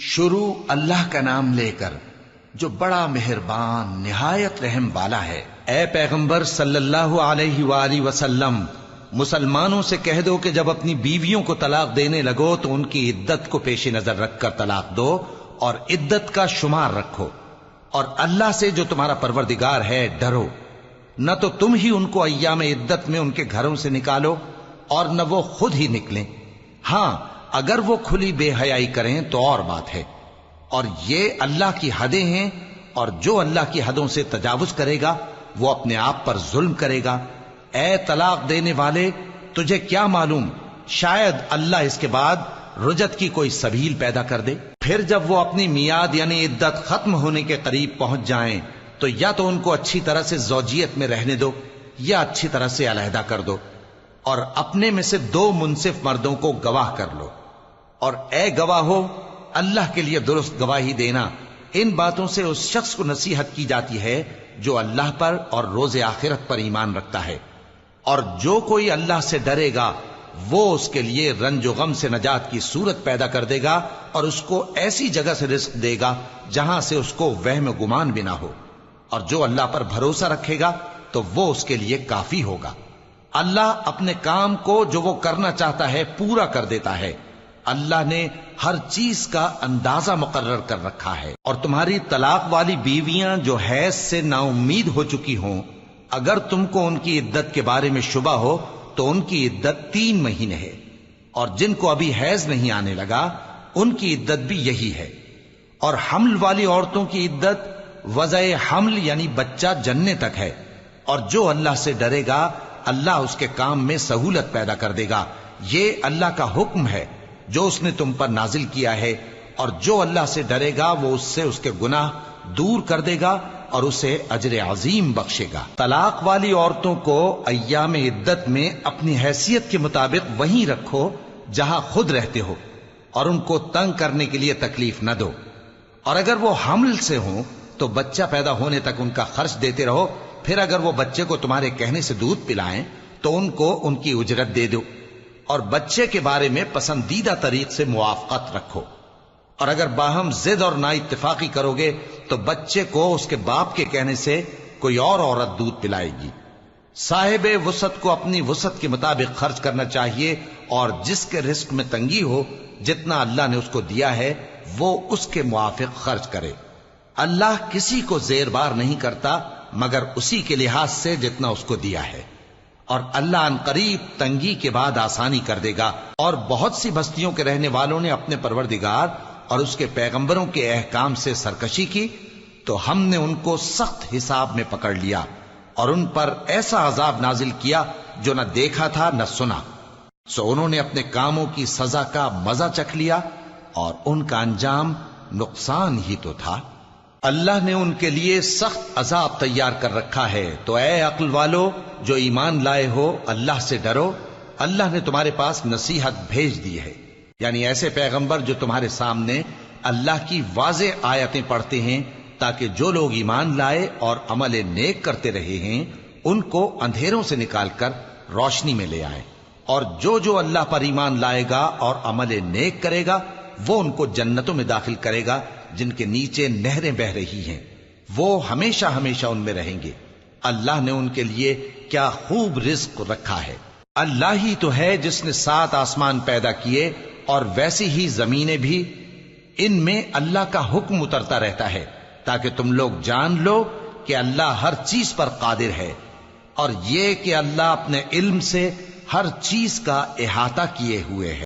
شروع اللہ کا نام لے کر جو بڑا مہربان نہایت رحم والا ہے۔ اے پیغمبر صلی اللہ علیہ وآلہ وسلم، مسلمانوں سے کہہ دو کہ جب اپنی بیویوں کو طلاق دینے لگو تو ان کی عدت کو پیش نظر رکھ کر طلاق دو اور عدت کا شمار رکھو، اور اللہ سے جو تمہارا پروردگار ہے ڈرو۔ نہ تو تم ہی ان کو ایام عدت میں ان کے گھروں سے نکالو اور نہ وہ خود ہی نکلیں، ہاں اگر وہ کھلی بے حیائی کریں تو اور بات ہے، اور یہ اللہ کی حدیں ہیں، اور جو اللہ کی حدوں سے تجاوز کرے گا وہ اپنے آپ پر ظلم کرے گا۔ اے طلاق دینے والے، تجھے کیا معلوم، شاید اللہ اس کے بعد رجعت کی کوئی سبیل پیدا کر دے۔ پھر جب وہ اپنی میعاد یعنی عدت ختم ہونے کے قریب پہنچ جائیں تو یا تو ان کو اچھی طرح سے زوجیت میں رہنے دو یا اچھی طرح سے علیحدہ کر دو، اور اپنے میں سے 2 منصف مردوں کو گواہ کر لو، اور اے گواہو، اللہ کے لیے درست گواہی دینا۔ ان باتوں سے اس شخص کو نصیحت کی جاتی ہے جو اللہ پر اور روز آخرت پر ایمان رکھتا ہے، اور جو کوئی اللہ سے ڈرے گا وہ اس کے لیے رنج و غم سے نجات کی صورت پیدا کر دے گا، اور اس کو ایسی جگہ سے رزق دے گا جہاں سے اس کو وہم و گمان بھی نہ ہو، اور جو اللہ پر بھروسہ رکھے گا تو وہ اس کے لیے کافی ہوگا۔ اللہ اپنے کام کو جو وہ کرنا چاہتا ہے پورا کر دیتا ہے۔ اللہ نے ہر چیز کا اندازہ مقرر کر رکھا ہے۔ اور تمہاری طلاق والی بیویاں جو حیض سے نا امید ہو چکی ہوں، اگر تم کو ان کی عدت کے بارے میں شبہ ہو تو ان کی عدت 3 مہینے ہے، اور جن کو ابھی حیض نہیں آنے لگا ان کی عدت بھی یہی ہے۔ اور حمل والی عورتوں کی عدت وضع حمل یعنی بچہ جننے تک ہے، اور جو اللہ سے ڈرے گا اللہ اس کے کام میں سہولت پیدا کر دے گا۔ یہ اللہ کا حکم ہے جو اس نے تم پر نازل کیا ہے، اور جو اللہ سے ڈرے گا وہ اس سے اس کے گناہ دور کر دے گا اور اسے اجر عظیم بخشے گا۔ طلاق والی عورتوں کو ایام عدت میں اپنی حیثیت کے مطابق وہیں رکھو جہاں خود رہتے ہو، اور ان کو تنگ کرنے کے لیے تکلیف نہ دو، اور اگر وہ حمل سے ہوں تو بچہ پیدا ہونے تک ان کا خرچ دیتے رہو، پھر اگر وہ بچے کو تمہارے کہنے سے دودھ پلائیں تو ان کو ان کی اجرت دے دو، اور بچے کے بارے میں پسندیدہ طریق سے موافقت رکھو، اور اگر باہم ضد اور نا اتفاقی کرو گے تو بچے کو اس کے باپ کے کہنے سے کوئی اور عورت دودھ پلائے گی۔ صاحب وسعت کو اپنی وسعت کے مطابق خرچ کرنا چاہیے، اور جس کے رزق میں تنگی ہو جتنا اللہ نے اس کو دیا ہے وہ اس کے موافق خرچ کرے۔ اللہ کسی کو زیر بار نہیں کرتا مگر اسی کے لحاظ سے جتنا اس کو دیا ہے، اور اللہ ان قریب تنگی کے بعد آسانی کر دے گا۔ اور بہت سی بستیوں کے رہنے والوں نے اپنے پروردگار اور اس کے پیغمبروں کے احکام سے سرکشی کی تو ہم نے ان کو سخت حساب میں پکڑ لیا، اور ان پر ایسا عذاب نازل کیا جو نہ دیکھا تھا نہ سنا، سو انہوں نے اپنے کاموں کی سزا کا مزہ چکھ لیا، اور ان کا انجام نقصان ہی تو تھا۔ اللہ نے ان کے لیے سخت عذاب تیار کر رکھا ہے، تو اے عقل والو جو ایمان لائے ہو اللہ سے ڈرو۔ اللہ نے تمہارے پاس نصیحت بھیج دی ہے، یعنی ایسے پیغمبر جو تمہارے سامنے اللہ کی واضح آیتیں پڑھتے ہیں تاکہ جو لوگ ایمان لائے اور عمل نیک کرتے رہے ہیں ان کو اندھیروں سے نکال کر روشنی میں لے آئیں، اور جو اللہ پر ایمان لائے گا اور عمل نیک کرے گا وہ ان کو جنتوں میں داخل کرے گا جن کے نیچے نہریں بہ رہی ہیں، وہ ہمیشہ ہمیشہ ان میں رہیں گے۔ اللہ نے ان کے لیے کیا خوب رزق رکھا ہے۔ اللہ ہی تو ہے جس نے 7 آسمان پیدا کیے اور ویسی ہی زمینیں بھی، ان میں اللہ کا حکم اترتا رہتا ہے تاکہ تم لوگ جان لو کہ اللہ ہر چیز پر قادر ہے، اور یہ کہ اللہ اپنے علم سے ہر چیز کا احاطہ کیے ہوئے ہے۔